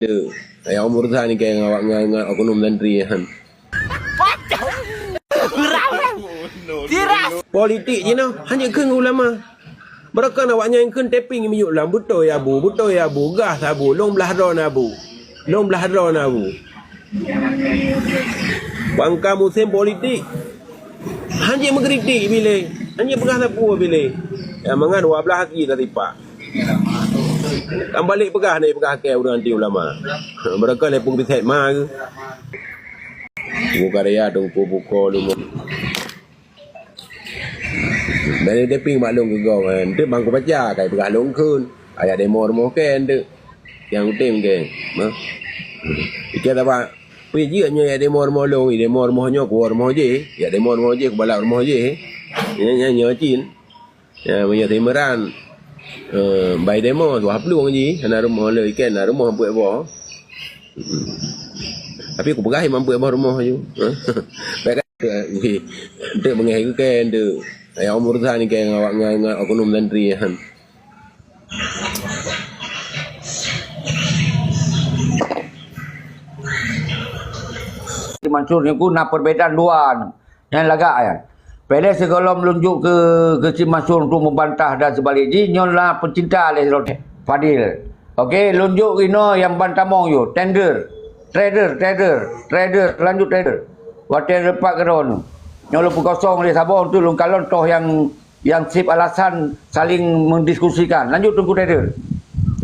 Yang umur dah ni kayak ngawak ngawak okonom menteri kan. Politik je no, hanya kan ulama. Mereka nawaknya yang kan tapping miyuk lam betul ya bu, gas abu, long belah ron abu. Bangka musim politik. Hanya mengkritik bila, hanya pegah sapu bila. Ya mangan 12 haki dah tipak. Kan balik pegah ke orang anti ulama. Mereka lepung piset mah ke. Buka raya tu buka lu. Dari deping maklum ke kau kan. Dia bangku baca kai pegah long kun. Ayat demo kan tu. Yang utim ke. Ikut apa? Pergi nya demo long, demo rumahnya ku rumah je. Ya demo rumah je ku balak rumah je. Nya cin. Ya punya timeran. By demo tu haplu je. Ana rumah le ikan rumah buat apa. Tapi aku pegang mampu apa rumah je. Baik dia mengahi kan dia. Yang umur dah ni kayak ngawak okonom menteri kan. Mansur ni pun nak perbezaan luar yang lagak ya. Pada segala melunjuk ke si Mansur untuk membantah dan sebaliknya nyolah pencinta oleh Fadil. Okey, lunjuk kino yang bantah mong yo trader lanjut trader. Water repak keron. Nyolo kosong dia sabon tu lung kalon toh yang sip alasan saling mendiskusikan. Lanjut tunggu trader.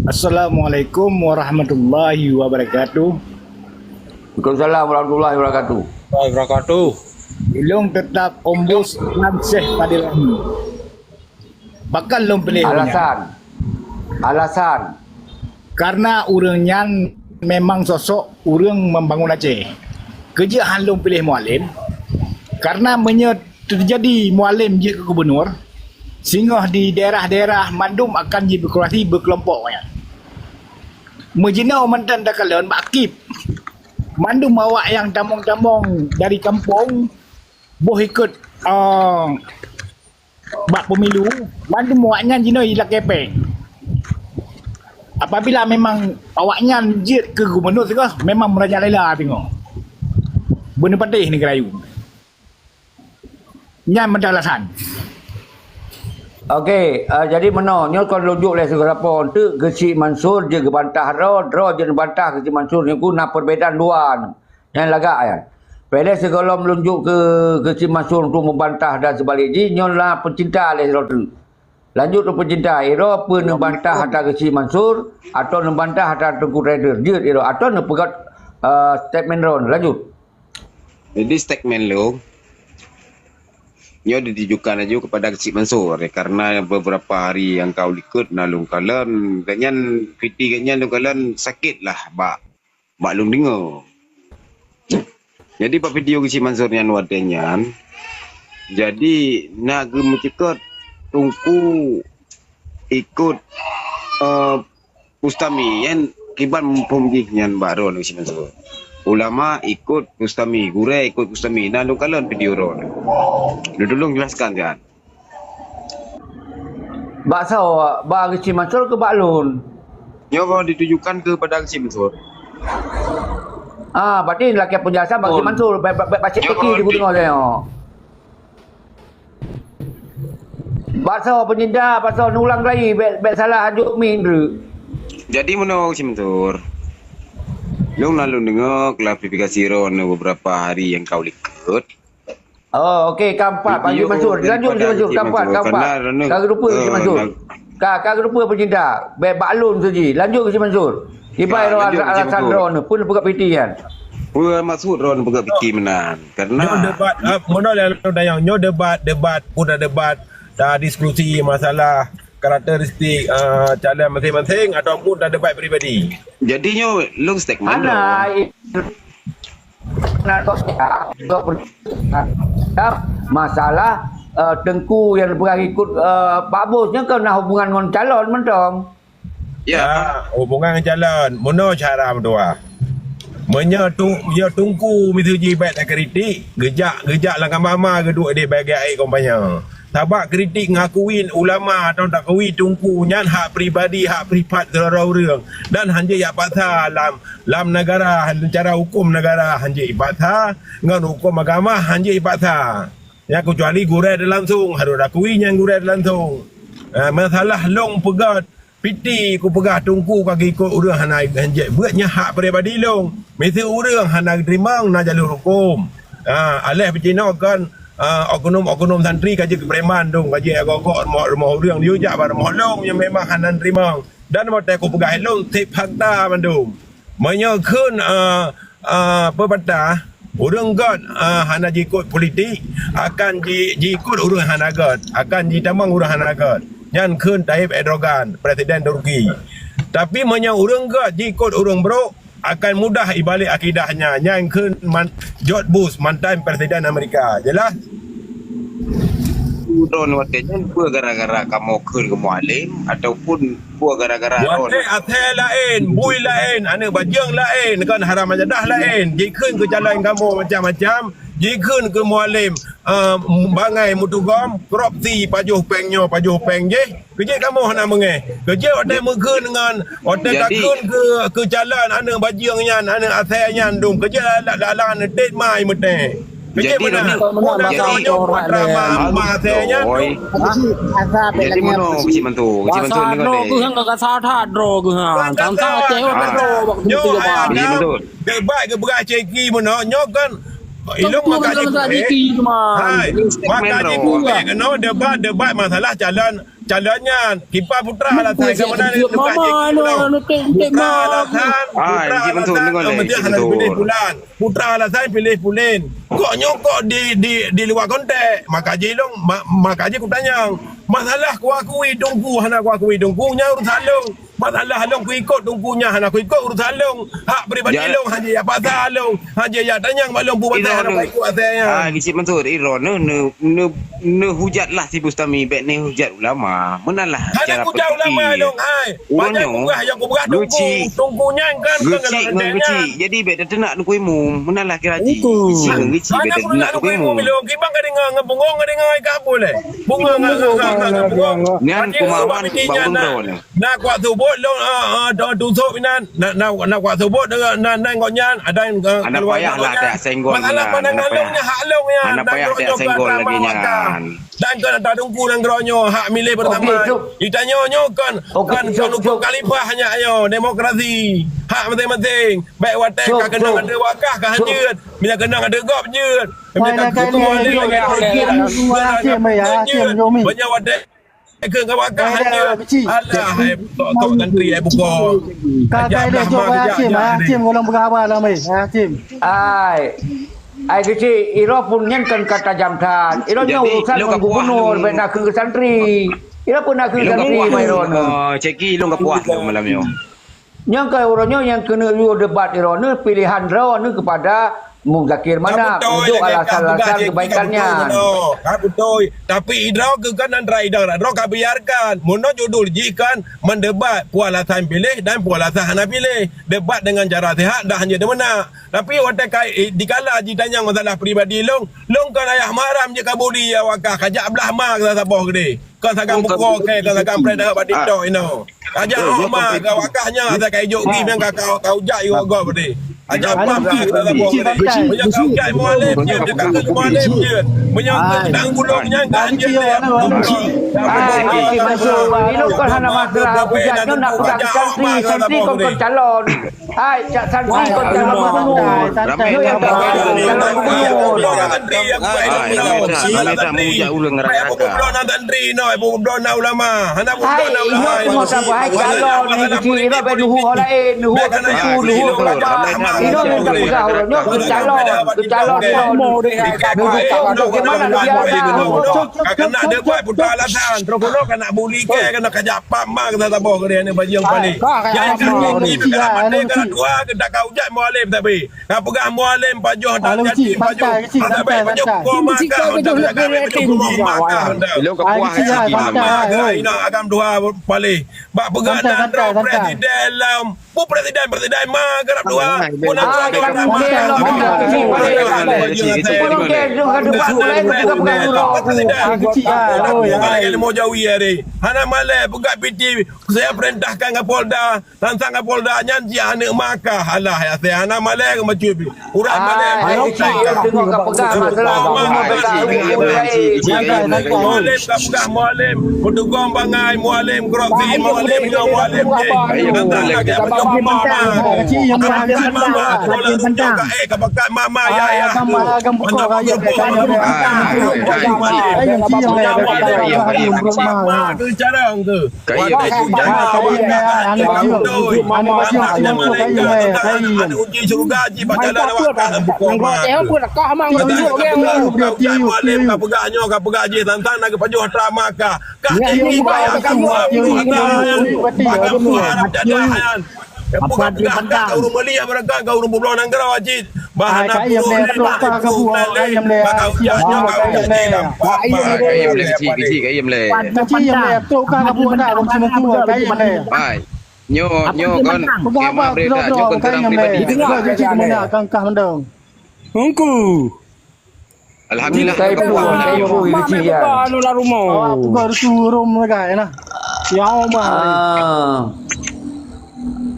Assalamualaikum warahmatullahi wabarakatuh. Waalaikumsalam warahmatullahi wabarakatuh. Ilung tetap ombus Syekh Fadil Rahmi. Bakal long pilih alasan karena urangnya memang sosok urang membangun Aceh. Kerja halung pilih mualim karena terjadi mualim je ke gubernur sehingga di daerah-daerah mandum akan berkreasi berkelompoknya. Menjinau mantan dakalan bakip mandum awak yang tamong-tamong dari kampung boh ikut bak pemilu mandum awaknya jino ilak kepeng. Apabila memang awaknya jit ke gubernur segala memang meraja lela tengok. Benar patih negara ayu. Nya mendalasan. Okey, jadi menonyo kalau lunjuk oleh segala pon tu Gesi Mansur je gebantah ro je bantah Gesi Mansur ni ku nak perbezaan luar yang lagak ya. Pada segala melunjuk ke Gesi Mansur untuk membantah dan sebaliknya nyolah pencinta oleh rotu. Lanjut tu pencinta iro pun membantah hata Gesi Mansur atau membantah hata Tengku Trader je iro atau nepegat statement ron. Lanjut. Jadi statement lo nyo ditujukan aja kepada Gesi Mansur karena beberapa hari yang kau ikut nalung kalian kanyan piti kanyan lu kalian sakit lah bak lung dengar. Jadi pak video Gesi Mansur yang wadanya jadi nak mencekut tungku ikut Bustami yang kiban pemjihnya baru Gesi Mansur. Ulama ikut Bustami, Gure ikut Bustami. Nah, lu kalian video ron. Lu tolong jelaskan kan. Bakso, bak Gesi Mansur ke bak Lun? Nyo kau ditujukan kepada Gesi Mansur. Berarti laki penjelasan bak Gesi Mansur. Baca teki di gunung saya. Bakso penyinda, bakso nulang lagi. Baik salah hajuk min dulu. Jadi mana Gesi Mansur? Lu lalu dengar klarifikasi ron beberapa hari yang kau ikut. Oh, okey, kampat Pak Gesi Mansur. Lanjut Gesi Mansur, kampat. Kagak lupa Gesi Mansur. Kagak lupa pencinta. Bak Lun saja. Lanjut Gesi Mansur. Ibai alasan ron pun buka piti kan. Pun maksud ron buka piti menan. Karena nyo debat mana lalu dayang nyo debat pun debat dah diskusi masalah karakteristik calon masing-masing ataupun dah debat peribadi. Jadinya long statement masalah Tengku yang pergi ikut Pak Bosnya kan nak hubungan dengan calon mentong. Ya, hubungan dengan calon. Mana cara berdua? Tungku mesti baik tak kritik, gejak langkah mama kedua dia bagi air kompanya. Tabak kritik ngakuin ulama atau tak kui tungku nyan hak pribadi hak privat terau reung dan hanje ya patha lam negara cara hukum negara hanje ipatha ngan hukum agama hanje ipatha ya kecuali gurai langsung harus akui yang gurai langsung masalah long pegat piti ku pegah tungku kaki ikut urang hana hanje buatnya hak pribadi long mesti urang hana terima na jalur hukum alih pecina kan oknum santri kaji kepreman dong kaji agak-agak rumah orang dia jak bar molong yang memang hanan terima dan mata ku pegai long tip fakta mandum menyekun perbata orang god hana jikut politik akan jikut orang hana god akan jitamang orang hana god yang kun Tayyip Erdogan presiden Turki tapi menyang orang god jikut orang bro akan mudah ibalik akidahnya yang ke George Bush mantan presiden Amerika jelas Ron watenya pua gara-gara kamu ke mualim ataupun pua gara-gara Ron wate athe lain bui lain ane bajang lain kan haram majadah lain jikun ke jalan kamu macam-macam jikun ke mualim bangai mutugom korupsi pajuh pengnya pajuh peng je kerja kamu nak mengai kerja wate mengkeun dengan wate takun ke jalan ane bajang nyan ane athe nyan dum kerja lalang tet mai mete kerja mana jadi drama matenya jadi mana kecil mantu ni hang ka sa tha dro ku ha tam sa che wa dro bak tu tu ba debat ke berat ceki mana nyok kan ilung makaji kena debat masalah calonnya Kipa Putra alasan ke mana ni debat ceki Putra alasan pilih Pulin kok nyokok di luar konteks makaji ilung makaji ku tanya masalah ku akui tunggu hana ku akui tunggunya urusan long masalah long ku ikut tunggunya hana ku ikut urusan long hak pribadi long hanya ya pasal long hanya ya tanya malong bu pasal hana ku ikut asalnya Kecil mantu Iron ne hujatlah si Bustami bet ne hujat ulama menalah cara hujat ulama long hai banyak gugah yang ku berah tunggunya kan geci jadi bet tenak nu kuimu menalah kiraji geci bet tenak nu kuimu kibang ka dengar ngebungong ka dengar ka boleh bunga ngan kumawan bangun ron nak kuat subut long tu sok pinan nak kuat subut dengan nan konyan ada anak payah lah tak senggol masalah pandangan longnya hak longnya anak payah tak senggol lagi nyan dan kan tak dungku dan geronyo hak milih pertama ditanya kan hukum khalifah hanya ayo demokrasi hak masing-masing baik watak ka kena ada wakah ka hanjut bila kena ada gop jeut banyak watak ke wakah hanjut alah tok menteri buka Kakak dia jom Hashim golong berapa lah mai Hashim ai kecil iro pun nyankan kata jamtan iro nya urusan gubernur bena ke santri iro pun nak ke santri mai ron ceki lu enggak puas malam yo yang ke orangnya yang kena debat iro ne pilihan ro ne kepada Muzakir mana untuk alasan-alasan kebaikannya. Betul. Tapi idrau ke kan andra idrau ka biarkan. Mono judul jikan mendebat puas alasan pilih dan puas alasan hana pilih. Debat dengan cara sihat dah hanya demena. Tapi watak dikala ditanya masalah pribadi long kan ayah maram je kabudi awakah kajak belah mak ke sabah gede. Kau sagam buku ke kau sagam preda badito ino. Kajak mak ke awakahnya ada kai jogi yang kau jak yo go gede. Ajak apa kita tak boleh. Banyak kau jai mualim je, dekat ke mualim je. Banyak tang gulungnya kan je. Ini kan hanya masalah hujatnya nak budak santri kon calon. Hai, santri kon calon gubernur. Ramai yang Ini yang tak pegang orangnya calon bagaimana dia nak debat putar alasan terus kan nak buli ke kan nak kajak pam mak kata tak boleh ke dia ni bagi yang paling yang ini kan dua ke tak kau ujat mualim tapi. Kau pegang mualim pajuh dah Alam jadi cik, santai, kecil, santai, pajuh santai. kau makan Cik, kau dah kejut kami nak pajuh kau makan dah. Ilong kau puas Kecil lah, sikit santai. lama. Oi. Ina agam dua balik. Bak pegang Santai, dan santai, draw santai. presiden lam. Bu presiden mah kerap dua. Pun nak Ah, dua jangan mah. mungkin lah, Santai, kecil balik. Kecil, Kalau ke tu kadu pak lain tu pegang surau aku. Kecil lah. Oi, Bukan ai. yang mau jauh hari. Hana malai pegat PT. Saya perintahkan ke Polda. Langsang ke Polda. Nyanji anak makah. Alah ya saya. Hana malai ke macam ni. Urang malai. Ah, kecil tengok kau pegang masalah aku mau pegang Mualim kau pegang mualim. Pedugong bangai mualim. Keroksi mualim. Yang mualim. Kecil yang berharga mama. Kau pegang mama. Ya ya. Agam buka raya ayam cik yang Mama tu carang tu. Kaya Anak uji surga haji bacalah awak tak buku mak. Pun nak kau mang Kau pegaknya kau pegak haji tantang nak pajuh drama kah. Kah ini bayar kamu Bukan kau rumah lihat mereka kau rumah pulau Nanggara wajib. Bahan apa? ayam le kelapa ke buah ayam le Kaya boleh kecil, kaya boleh. kecil yang le tu kan ke buah dah orang semua tu ayam le Hai. Nyo kan kema berita nyo kan terang pribadi. kecil mana kangkah mendong Engku. Alhamdulillah Saya kau pun, puas. saya pun kecil ya. Anu lah rumah. aku baru turun mereka nah ya mah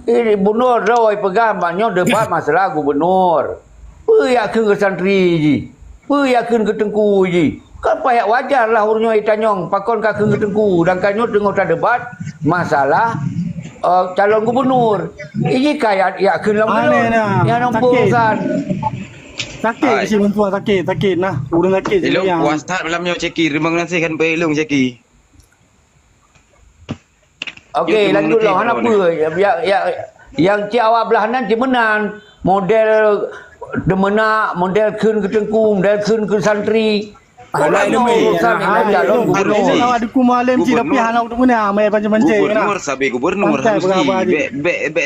Ini gubernur rawai pegang banyak debat masalah gubernur. Yakin ke santri je. Yakin ke tengku je. Kan payah wajar lah urusnya itanyong. Pakon kakek ke tengku. Dan kanyo tengok tak debat masalah calon gubernur. Ini kaya yakin lah Aneh gubernur. nah. Yang nombor Sakit. urusan. sakit kecil mentua sakit nah urang sakit Ilong puas tak malam nyo ceki. Remang nasi kan pe ilong ceki. Okey, Ya, lanjutlah. menurut Hana apa? Yang cik awak belah nanti menang. Model demena, model kun ke tengku, model kun ke santri. Kalau ini urusan ini calon gubernur. awak duku malam cik tapi hang nak mana mai pancing-pancing nah Gubernur sabi gubernur Santai harus berapa hari.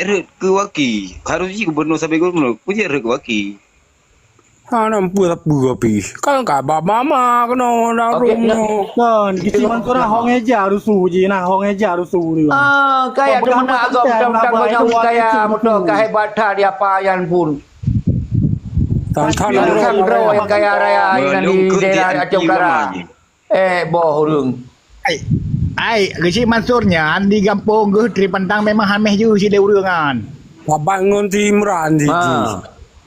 rek ke waki. Harus gubernur sabi gubernur. Punya rek ke waki. Nampu tapi kan kak mama kena nak Okey, rumah. kan kecil mentua hong eja rusuh je nah hong eja rusuh dia Kaya demena agak utang-utang banyak kaya motor kehebatan dia payan pun. Tantan Yang sandro yang kaya raya ini di daerah Aceh Utara. Boh urung. Ai, kecil Mansurnya di kampung ke Tri Pantang memang hameh je si dia urangan. Bangun timran di.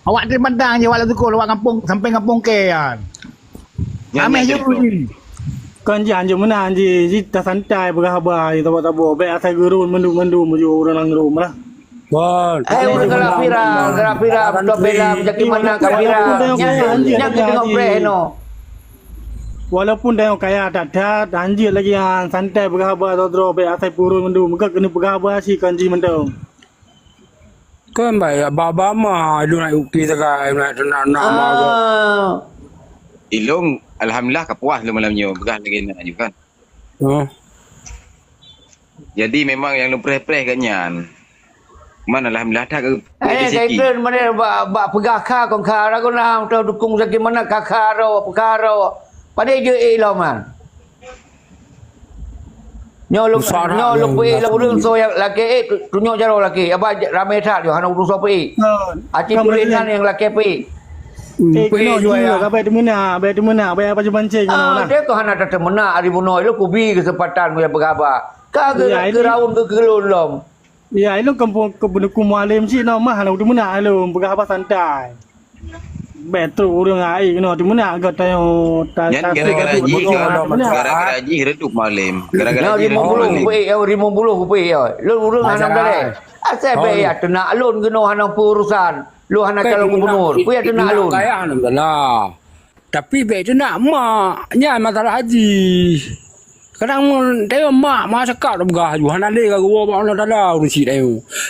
Awak Tri Pantang je walau tu awak kampung sampai kampung ke kan. Hameh je ni. kan jangan je mana je tak santai berhabar tahu-tahu baik asal gurun mendu menuju orang ngrum lah Bon. Urang gerak viral, betul bela menjadi mana viral. Yang tengok pre no. walaupun dia kaya dadat anjir lagi yang santai berhabar tahu-tahu baik asal gurun mendu muka kena berhabar si kanji mendong Kan baik baba mah lu nak ukti sekai nak nama. Ilong alhamdulillah kepuas lu malam nyo. Begah lagi nak juga kan. Jadi memang yang lu preh-preh kanyan. Mana alhamdulillah tak ke Kaitan mana bak pegah kah kong kah ra kona tau dukung sakit mana kakaro pekaro. Pada je lah man. Nyolok pe la urang so yang laki tunjuk jaro laki. Apa ramai tak jo hana urus apa Aci pilihan yang laki pe. kena jual apa di mana baik apa je pancing lah Dia kau hana tak mena hari bunoi lu kubi kesempatan punya berapa. Kah ke raun ke gelon lom. ya itu kampung kebun kumalim sih nama hana di mana lu berapa santai betul orang ai kena di mana agak tayo Yan gara-gara ji redup malam. Gara-gara ji redup malam. 50 kupi lu urang hana dale. Asal be ya tenak alun kena hana urusan. Lu hana calon gubernur. Pu ya tenak alun. Kaya alhamdulillah. Tapi baik tu nak mak nya masalah haji. Kadang dia mak cakap dah begah ju hana le ka gua ba Allah dah urun si dia.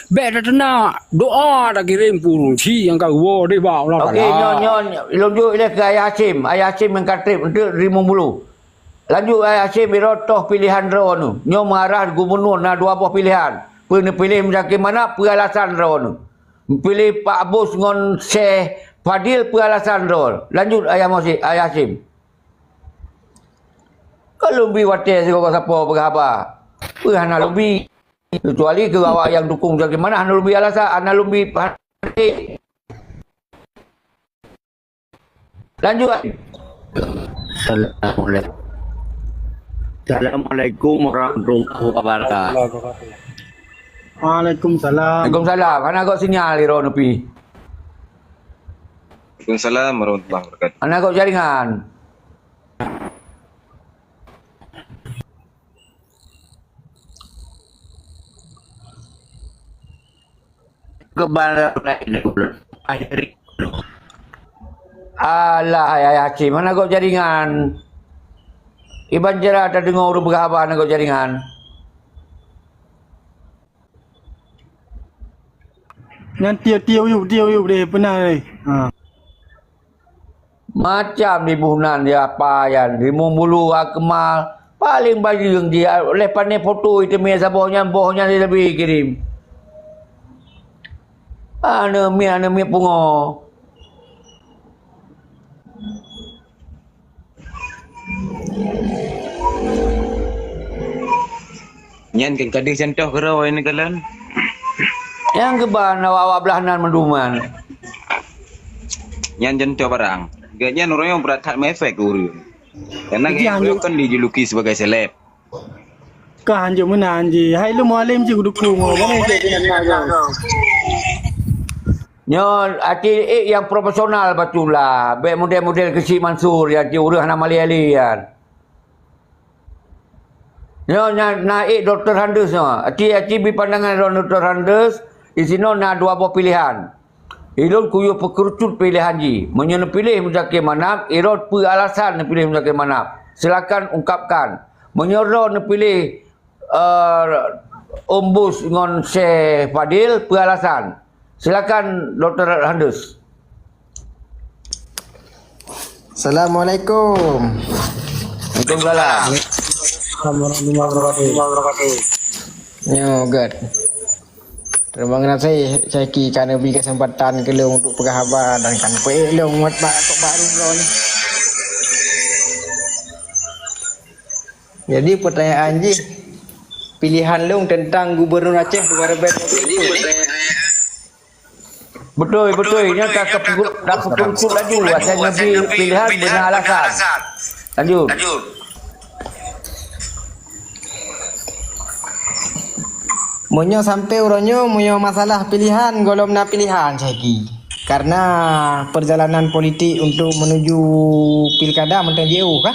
Baik dah nak doa dah kirim purun si yang ka gua dia ba Allah dah. Okey nyon lanjut ile ke Ayah Hashim yang katrip untuk 50. Lanjut Ayah Hashim birotoh pilihan ro nu. Nyo marah gubernur na dua buah pilihan. Pilih macam mana alasan ro nu. Pilih Pak Bos dengan Syekh Fadil peralasan rol. Lanjut Ayah Hasim. Kalau lebih watir kau siapa berapa? Hana lebih kecuali ke awak yang dukung bagaimana hana lebih alasan hana lebih lanjut. Assalamualaikum warahmatullahi wabarakatuh. Waalaikumsalam. Waalaikumsalam. Hana kau sinyal iro nepi. Waalaikumsalam warahmatullahi wabarakatuh. Hana kau jaringan. Kepada akhir Alah Ayah Hakim. Hana kau jaringan. Iban jera ada dengar urut berapa hana kau jaringan. Yang tiup deh pernah ni. Ha. Macam di buhunan dia apa yang di Mumbulu Akmal paling baju yang dia lepas ni foto itu meja bohnya dia lebih kirim. Ana mi pungo. Nyan kan kadang contoh kerau ini kalian. Yang keban awak belahanan menduman. Nyan contoh barang. Gaknya orang yang berat efek guru. Karena Jadi, dia kan dijuluki sebagai seleb. Kan je mana je. Hai lu mualim je dukung. Mana je dengan naga. Nyon ati yang profesional batulah. Baik model-model Kesi Mansur yang di urang nama lian. Nyon naik Dr. Handes no. Ati bi pandangan Dr. Handes di sini na dua buah pilihan. Irod kuyu pekerucut pilihan ji. Menyen pilih muzakir manap, irod pe alasan pilih muzakir manap. Silakan ungkapkan. Menyorot pilih Ombus dengan Syekh Fadil pe alasan. Silakan Dr. Handes. Assalamualaikum. Waalaikumsalam. Yo, good. Terima kasih Syekh kerana beri kesempatan ke lu untuk berkhabar dan kan pe lu muat tok baru bro ni. Jadi pertanyaan je pilihan lu tentang Gubernur Aceh Berharapan. Betul. Nya tak kepungkut laju. Saya nabi pilihan benar alasan. Lanjut. Munyo sampai uronyo munyo masalah pilihan golom na pilihan Syekh. Karena perjalanan politik untuk menuju pilkada mentang jauh kan.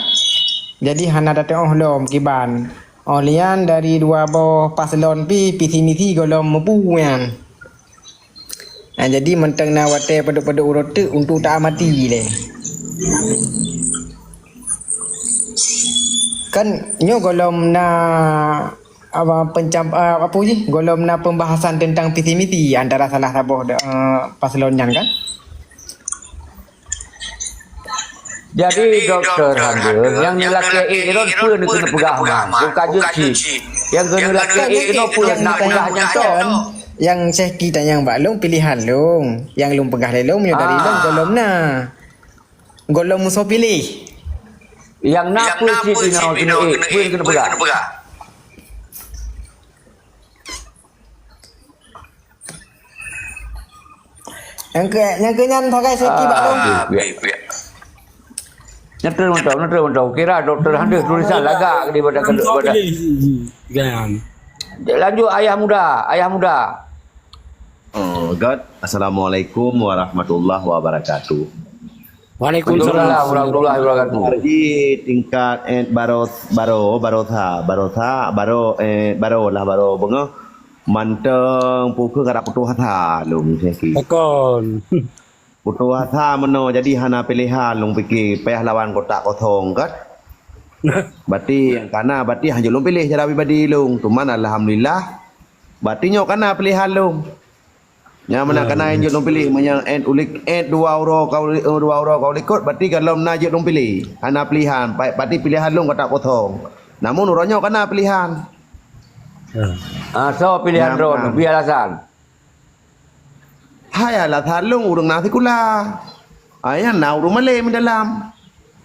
Jadi hana datang lom kiban. Olian dari dua boh paslon pi piti-miti golom mempunyang. Nah, jadi mentang na wate pada urut tu untuk tak amati le. Kan nyo golom na apa je golom na pembahasan tentang piti-miti antara salah satu paslon kan. Jadi Dr. Handes yang nilai itu pun kena pegangan. Bukan je yang kena laki itu pun nak pegahnya tu. Yang Syekh tanya yang Mbak Long pilihan Long. Yang Long pegah le Long dari Long golom na. Golom musuh pilih. Yang nak pun kena pegah. Yang kenyan pakai Syekh Mbak Long. Nyetel mentau. Kira Dr. Handes tulisan lagak daripada Gan. Lanjut ayah muda. Oh God. Assalamualaikum warahmatullahi wabarakatuh. Waalaikumsalam warahmatullahi wabarakatuh. Di tingkat baro bengo manteng pukul kada putu hatha lung Syekh. Takon. Putu hatha meno jadi hana pilihan lung fikir payah lawan kotak kosong kan. Berarti yang kana berarti hanya lung pilih cara pribadi lung. Cuman alhamdulillah berarti nyok kana pilihan lung. Yang mana kana yang lung pilih yang ulik €2 kau ikut berarti kalau na je lung pilih hana pilihan berarti pilihan lung kotak kosong. Namun uronyo kana pilihan. So pilihan drone, biar alasan. Hai alasan long urang na sekula. Ayan na urang Malay mendalam.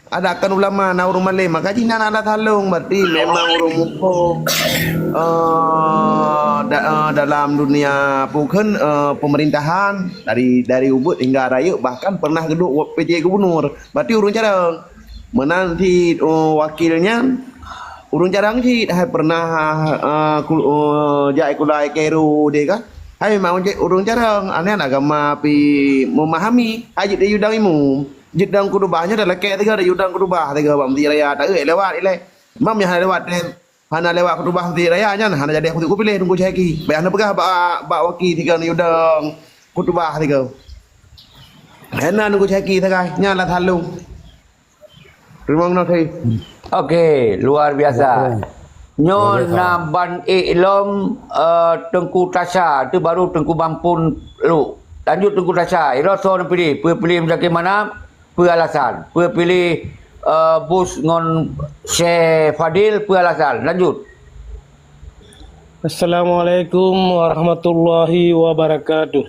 Ada kan ulama na urang Malay maka jinan alasan long berarti memang urang hukum dalam dunia bukan pemerintahan dari Ubud hingga Raya bahkan pernah duduk PJ gubernur. Berarti urang carang menanti wakilnya urang carang sih dah pernah jai kulai keru dia kan. Hai memang urang carang aneh agama pi memahami ajit dia yudang imum. Jedang kudubahnya adalah kayak tiga yudang kudubah tiga bamti raya tak lewat ile. Mam yang lewat hana lewat kudubah di raya nya hana jadi aku pilih tunggu ceki. Bayang pegah bak waki tiga yudang kudubah tiga. Hana nunggu ceki tiga nya lah thalung. Terima kasih. Okey, luar biasa. Nyo na ban ilom Tengku Tasha tu baru Tengku Bampun lu. Lanjut Tengku Tasha. Iroso nak pilih. Pilih macam mana? Alasan. Pilih bus ngon Syekh Fadil alasan. Lanjut. Assalamualaikum warahmatullahi wabarakatuh.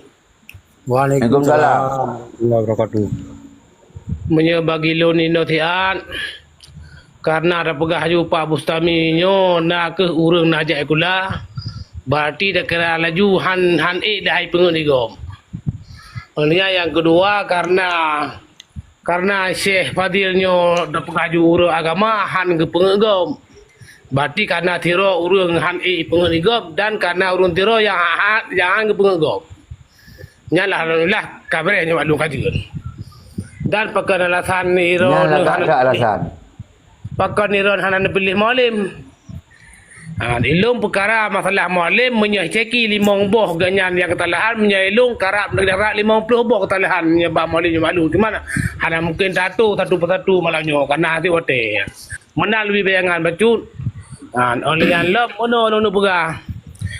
Waalaikumsalam warahmatullahi wabarakatuh. Menyebagi lo ni notian karena ada pegah jumpa Bustami nyo nak ke urang najak kula berarti dah kira laju han dah pengut ni gom. Yang kedua karena Syekh Fadil nyo dah pegah urang agama han ke pengut gom. Berarti karena tiro urang han pengut ni gom dan karena urang tiro yang han ke pengut gom. Nyalah alhamdulillah kabarnya maklum kajian. Dan pakai alasan ni alasan. Pakai ni hanan pilih malim. Ilung perkara masalah malim menyeceki 5 boh ganyan yang ketalahan menyailung karap negara 50 boh ketalahan menyebab malim malu. Cuma hana mungkin satu persatu malahnya karena hati wate. Mana lebih bayangan bacut. Oleh yang lom ono pegah.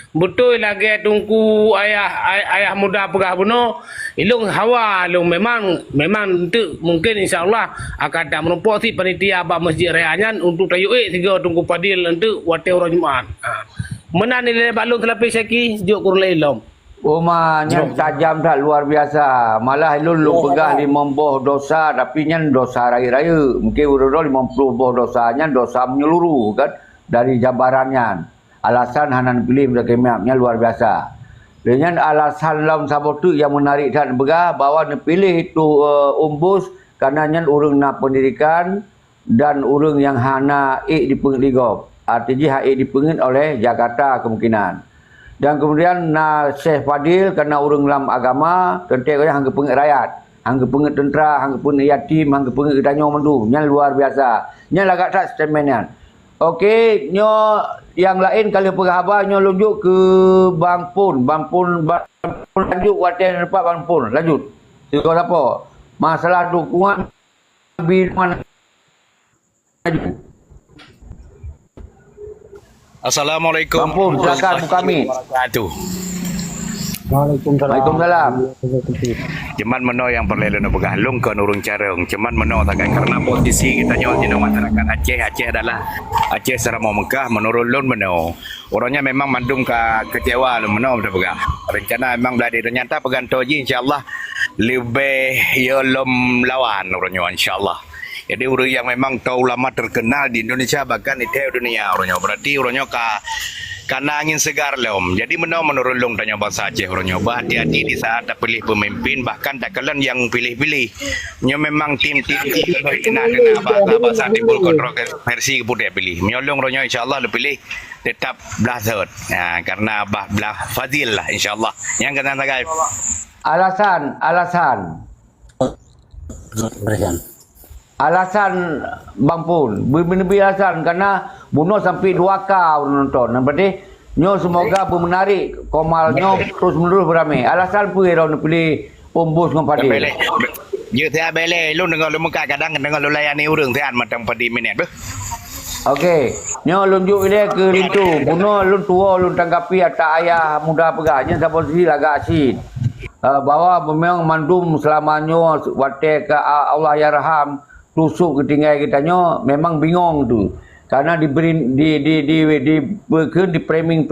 Betul lagi tunggu ayah muda pegah buno ilung hawa ilung memang tu mungkin insyaallah akan tak menumpuk si panitia abah masjid rayangan untuk tayuk tiga tunggu padil untuk wate orang Jumaat. Mana nilai balung telapi syaki juk kurang ilom. Nya tajam tak luar biasa. Malah ilung pegah 5 boh dosa tapi nyan dosa raya-raya. Mungkin urang 50 boh dosanya dosa menyeluruh kan dari jabarannya. Alasan hanan pilih berkemamnya luar biasa. Dengan alasan lam sabotu yang menarik dan begah bahawa pilih itu umbus kerana nyan urang nak pendidikan dan urang yang hana dipengit ligop. Artinya dipengit oleh Jakarta kemungkinan. Dan kemudian na Syekh Fadil kerana urang lam agama tentu hang pengit rakyat, hang pengit tentera, hang pengit yatim, hang pengit danyo mendu. Nyan luar biasa. Nyan lagak tak statementnya. Okey, nyo yang lain kalau perhaba nyo lunjuk ke Bampun lanjut watan depan Bampun lanjut. Sikau apa? Masalah dukungan bil mana? Assalamualaikum. Bampun silakan kami. Waalaikumsalam. Cuman meno yang perlu nak pegah lung ke urung carung. Cuman meno takkan karena posisi kita nyo di masyarakat Aceh adalah Aceh Seramo Mekah menurut lun meno. Orangnya memang mandum kecewa lun meno dah pegah. Rencana memang dah ternyata pegan toji insyaallah lebih ya lum lawan orangnya insyaallah. Jadi orang yang memang tahu ulama terkenal di Indonesia bahkan di dunia orangnya. Berarti orangnya karena angin segar lom. Jadi menurut long tanya bahasa Aceh orang nyoba hati-hati di saat ada pilih pemimpin bahkan tak kalian yang pilih-pilih. Nyo memang tim-tim kena bahasa timbul kontroversi kemudian pilih. Menyolong orang insyaallah le pilih tetap belah third. Nah, karena belah Fadil lah insyaallah. Yang kena tagai. Alasan Bampun, lebih alasan kerana bunuh sampai 2 kau nonton. Berarti nyo semoga menarik komal nyo terus menerus beramai. Alasan pun orang pilih umbus dengan Fadil. Như thế bele lu dengar lu muka kadang dengar lu layani urang tean macam padi minit beh. Okey, nyo lunjuk dia ke lintu. Bunuh lu tua lu tanggapi atas ayah muda pegahnya sampai sini lagak asin. Bahawa memang mandum selamanya wate ke Allah ya raham tusuk ke tinggal kitanya memang bingung tu. Karena diberi di framing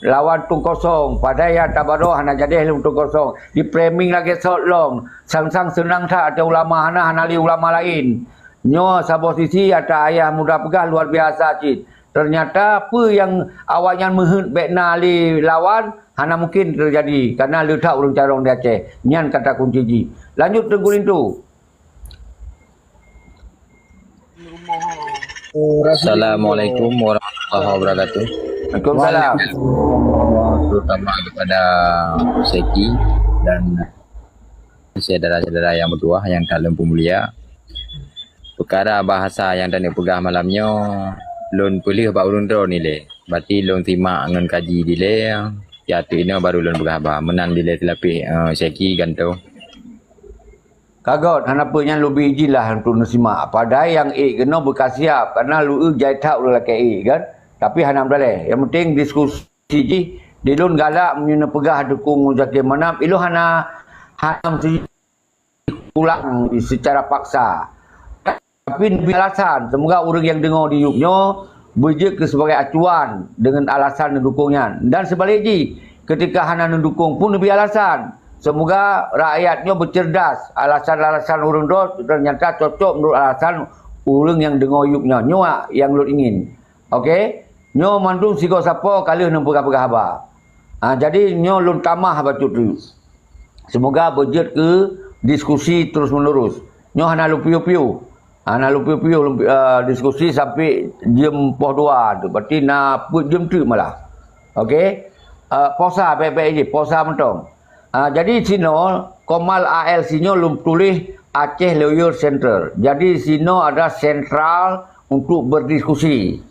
lawan tung kosong. Padahal yang tabaroh hana jadi tung kosong. Di framing lagi sot long. Sang-sang senang tak ada ulama hana li ulama lain. Nyo sabo sisi ada ayah muda pegah luar biasa cik. Ternyata apa yang awaknya menghut bekna li lawan hana mungkin terjadi karena letak urang carong di Aceh. Nyan kata kunci ji. Lanjut Tengku Lintu. Assalamualaikum warahmatullahi wabarakatuh. Waalaikumsalam. Terutama kepada Seki dan saudara-saudara yang berdua yang dalam pemulia. Perkara bahasa yang dan pegah malamnya lon pilih ba ulun ro ni le. Berarti lon timak ngan kaji dile ya tu ino baru lon pegah ba menan dile telapi Seki ganto. Kagot kenapa yang lebih izin lah untuk nasimak. Padahal yang kena berkasiap karena lu jai tak lu laki kan. Tapi hanam daleh. Yang penting diskusi ji dilun galak menyuna pegah dukung Zakir Manap ilu hana hanam pulang secara paksa. Tapi alasan semoga orang yang dengar di yuknya berje ke sebagai acuan dengan alasan mendukungnya. Dan sebaliknya ketika hana mendukung pun lebih alasan. Semoga rakyatnya bercerdas. Alasan-alasan urang do ternyata cocok menurut alasan urang yang dengar yuknya. Nyoa yang lu ingin. Okey? Nyo mandung sigo siapa kali nak pegah-pegah haba. Jadi nyo lun tamah bacut tu. Semoga berjet ke diskusi terus menerus. Nyo hana lu piu-piu. Hana lu piu-piu diskusi sampai jam poh 2 tu. Berarti nak jam 3 malah. Okey? Posa baik-baik je, posa mentong. Jadi sino Komal ALC nya lum tulis Aceh Lawyer Center. Jadi sino ada sentral untuk berdiskusi.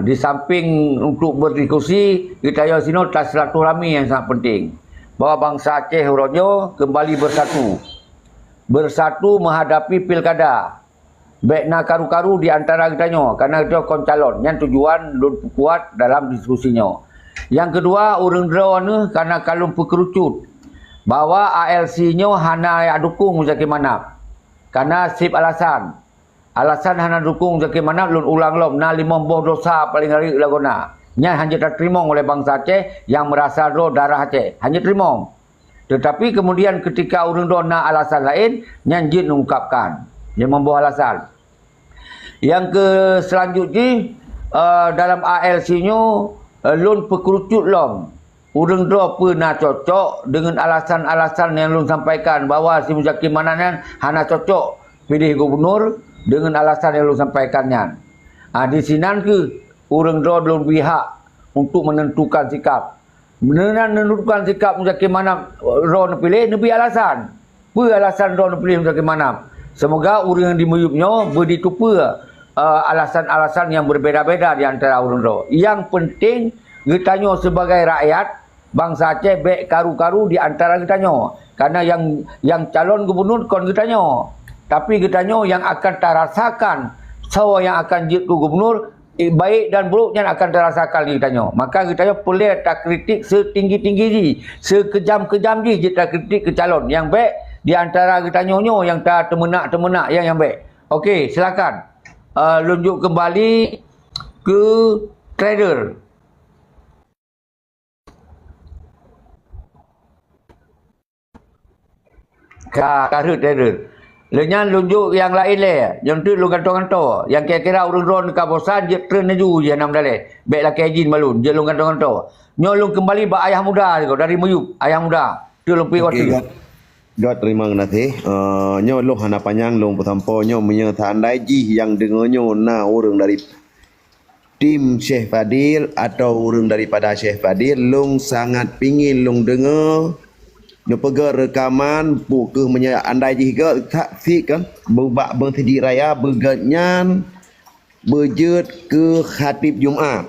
Di samping untuk berdiskusi, kita yo sino tas silaturahmi yang sangat penting. Bahawa bangsa Aceh Rojo kembali bersatu. Bersatu menghadapi pilkada. Baikna karu-karu di antara kita nyo karena kita kon calon yang tujuan lun kuat dalam diskusinya. Yang kedua, urang draw ni karena kalung perkerucut bahawa ALC-nya hana yang dukung Zakir Manap. Karena sip alasan. Alasan hana dukung Zakir Manap lun ulang lom na 50 dosa paling hari lagona. Nya hanya terima oleh bangsa Aceh yang merasa do darah Aceh. Hanya terima. Tetapi kemudian ketika urang do na alasan lain, nyanjit mengungkapkan. Dia membawa alasan. Yang ke selanjutnya dalam ALC-nya lun perkerucut lom. Urang do pernah cocok dengan alasan-alasan yang lun sampaikan bahawa si Zakir Manap hana cocok pilih gubernur dengan alasan yang lun sampaikannya. Di sinan ke urang do lun pihak untuk menentukan sikap. Menentukan sikap Zakir Manap ro pilih nepi alasan. Apa alasan ro pilih Zakir Manap? Semoga urang yang dimuyupnya berditupa alasan-alasan yang berbeza-beza di antara urang do. Yang penting kita sebagai rakyat bangsa Aceh baik karu-karu di antara kita karena yang calon gubernur kon kita tapi kita yang akan terasakan sawa yang akan jadi gubernur baik dan buruknya akan terasakan di kita maka kita boleh tak kritik setinggi-tinggi ji sekejam-kejam ji kita kritik ke calon yang baik di antara kita yang tak temenak yang baik. Okey, silakan lunjuk kembali ke trader. Karut trader. Lenyan lunjuk yang lain le. Yang tu lu kantor-kantor. Yang kira-kira urun-urun ke bosan je tren ju je nam dale. Baiklah kejin malun. Je lu kantor-kantor. Nyo lu kembali ba ayah muda dari Muyup. Ayah muda. Tu lu pergi waktu. God terima kasih. Nyo lu hana panjang lu pertampo nyo menyertai ji yang dengannya na orang dari tim Syekh Fadil atau orang daripada Syekh Fadil lung sangat pingin lung dengar no pegar rekaman buku andai juga tak fik kan berbak bertidi raya berganyan berjet ke khatib Jumaat